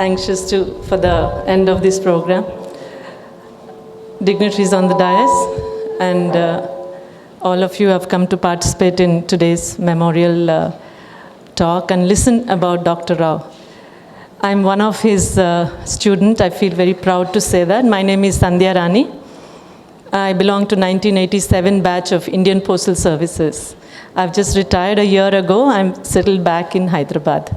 anxious for the end of this program. Dignitaries on the dais, and all of you have come to participate in today's memorial talk and listen about Dr. Rao. I'm one of his students. I feel very proud to say that. My name is Sandhya Rani. I belong to 1987 batch of Indian Postal Services. I've just retired a year ago. I'm settled back in Hyderabad.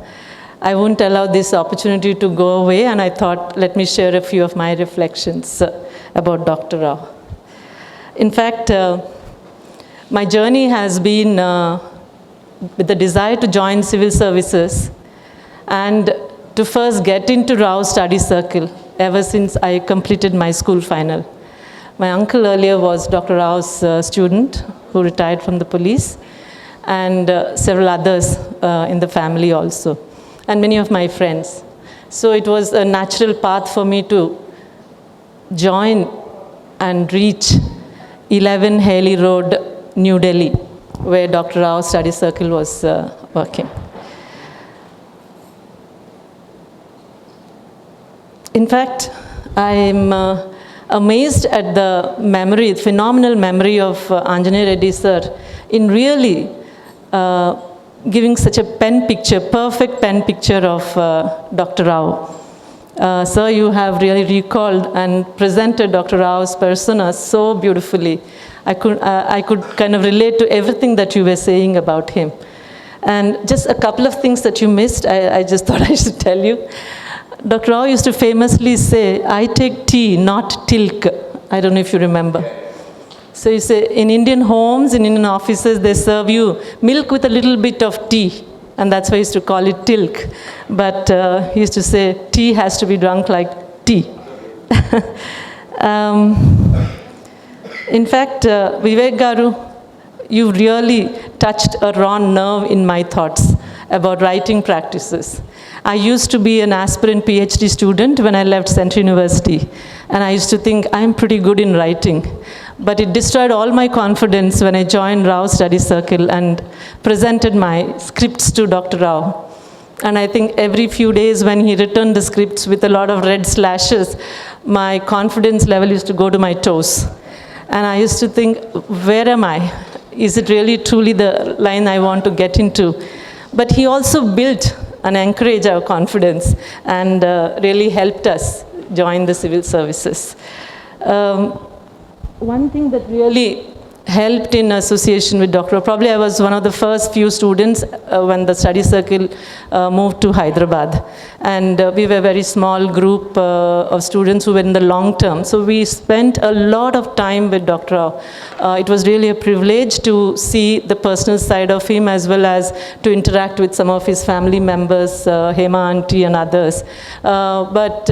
I won't allow this opportunity to go away, and I thought, let me share a few of my reflections about Dr. Rao. In fact, my journey has been with the desire to join civil services and to first get into Rao study circle ever since I completed my school final. My uncle earlier was Dr. Rao's student who retired from the police, and several others in the family also, and many of my friends. So it was a natural path for me to join and reach 11 Haley Road, New Delhi, where Dr. Rao Study Circle was working. In fact, I'm amazed at the memory, phenomenal memory of Anjaney Reddy sir in really giving such a perfect pen picture of Dr. Rao. Sir, you have really recalled and presented Dr. Rao's persona so beautifully. I could kind of relate to everything that you were saying about him. And just a couple of things that you missed, I just thought I should tell you. Dr. Rao used to famously say, I take tea, not tilk. I don't know if you remember. So you say, in Indian homes, in Indian offices, they serve you milk with a little bit of tea. And that's why he used to call it tilk. But he used to say, tea has to be drunk like tea. In fact, Vivek Garu, you really touched a raw nerve in my thoughts about writing practices. I used to be an aspirant PhD student when I left Central University. And I used to think, I'm pretty good in writing. But it destroyed all my confidence when I joined Rao Study Circle and presented my scripts to Dr. Rao. And I think every few days when he returned the scripts with a lot of red slashes, my confidence level used to go to my toes. And I used to think, where am I? Is it really truly the line I want to get into? But he also built and encouraged our confidence and really helped us join the civil services. One thing that really helped in association with Dr. Probably I was one of the first few students when the study circle moved to Hyderabad. And we were a very small group of students who were in the long term. So we spent a lot of time with Dr. Rao. It was really a privilege to see the personal side of him as well as to interact with some of his family members, Hema Auntie and others. But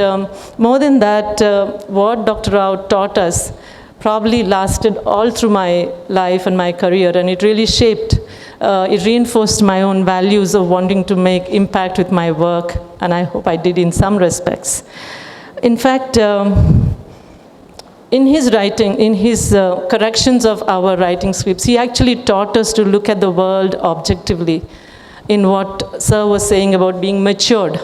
more than that, what Dr. Rao taught us probably lasted all through my life and my career, and it really shaped, it reinforced my own values of wanting to make impact with my work, and I hope I did in some respects. In fact, in his writing, in his corrections of our writing scripts, he actually taught us to look at the world objectively in what Sir was saying about being matured.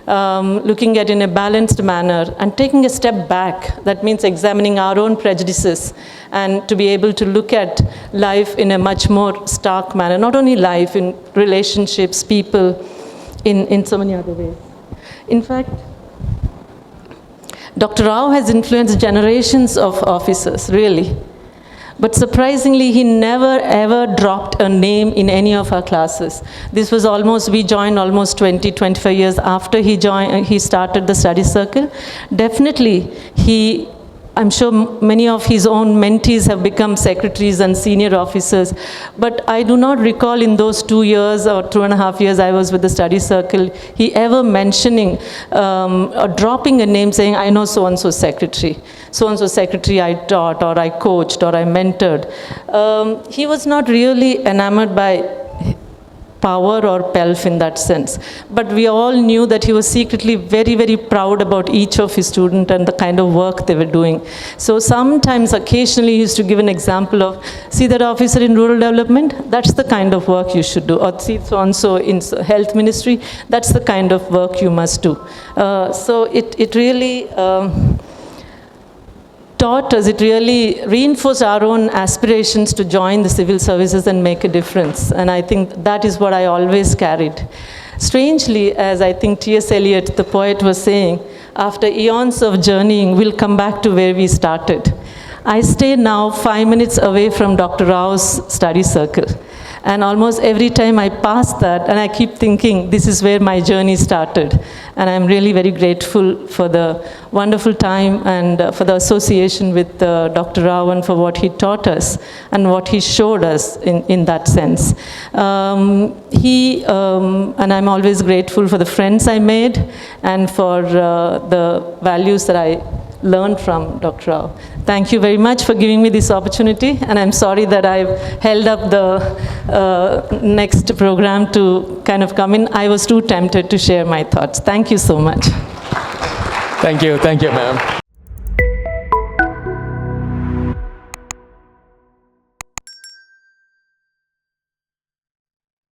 Looking at it in a balanced manner and taking a step back. That means examining our own prejudices and to be able to look at life in a much more stark manner. Not only life, in relationships, people, in so many other ways. In fact, Dr. Rao has influenced generations of officers, really. But surprisingly, he never ever dropped a name in any of our classes. This was we joined almost 20, 25 years after he started the study circle. Definitely, I'm sure many of his own mentees have become secretaries and senior officers, but I do not recall in those 2 years or 2.5 years I was with the study circle, he ever mentioning or dropping a name saying, I know so-and-so secretary. So-and-so secretary I taught or I coached or I mentored. He was not really enamored by power or pelf in that sense. But we all knew that he was secretly very, very proud about each of his students and the kind of work they were doing. So sometimes, occasionally, he used to give an example of, see that officer in rural development? That's the kind of work you should do. Or see so-and-so in health ministry? That's the kind of work you must do. So it really taught us, it really reinforced our own aspirations to join the civil services and make a difference. And I think that is what I always carried. Strangely, as I think T.S. Eliot, the poet, was saying, after eons of journeying, we'll come back to where we started. I stay now 5 minutes away from Dr. Rao's study circle. And almost every time I pass that, and I keep thinking, this is where my journey started. And I'm really very grateful for the wonderful time and for the association with Dr. Rao and for what he taught us and what he showed us in that sense. And I'm always grateful for the friends I made and for the values that I learned from Dr. Rao. Thank you very much for giving me this opportunity, and I'm sorry that I've held up the next program to kind of come in. I was too tempted to share my thoughts. Thank you so much. Thank you, ma'am.